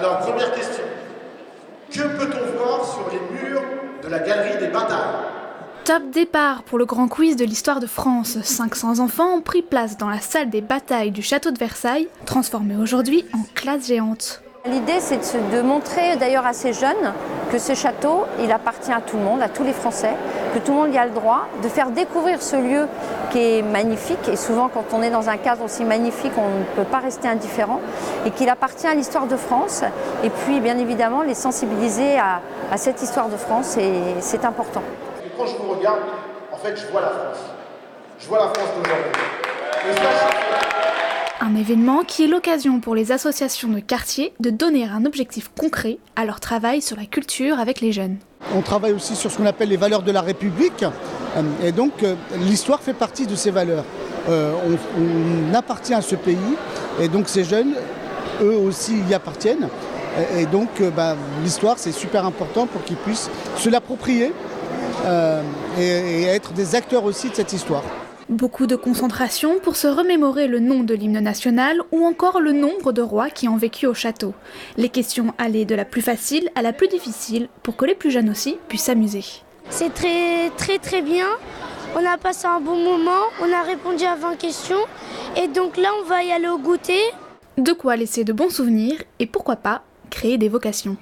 Alors, première question. Que peut-on voir sur les murs de la galerie des batailles ? Top départ pour le grand quiz de l'histoire de France. 500 enfants ont pris place dans la salle des batailles du château de Versailles, transformée aujourd'hui en classe géante. L'idée, c'est de montrer d'ailleurs à ces jeunes que ce château, il appartient à tout le monde, à tous les Français, que tout le monde y a le droit, de faire découvrir ce lieu qui est magnifique. Et souvent, quand on est dans un cadre aussi magnifique, on ne peut pas rester indifférent, et qu'il appartient à l'histoire de France. Et puis, bien évidemment, les sensibiliser à cette histoire de France, et c'est important. Et quand je vous regarde, en fait, je vois la France. Je vois la France d'aujourd'hui. Un événement qui est l'occasion pour les associations de quartier de donner un objectif concret à leur travail sur la culture avec les jeunes. On travaille aussi sur ce qu'on appelle les valeurs de la République, et donc l'histoire fait partie de ces valeurs. On appartient à ce pays, et donc ces jeunes, eux aussi, y appartiennent. Et donc l'histoire, c'est super important pour qu'ils puissent se l'approprier et être des acteurs aussi de cette histoire. Beaucoup de concentration pour se remémorer le nom de l'hymne national ou encore le nombre de rois qui ont vécu au château. Les questions allaient de la plus facile à la plus difficile pour que les plus jeunes aussi puissent s'amuser. C'est très bien. On a passé un bon moment, on a répondu à 20 questions et donc là on va y aller au goûter. De quoi laisser de bons souvenirs et pourquoi pas créer des vocations.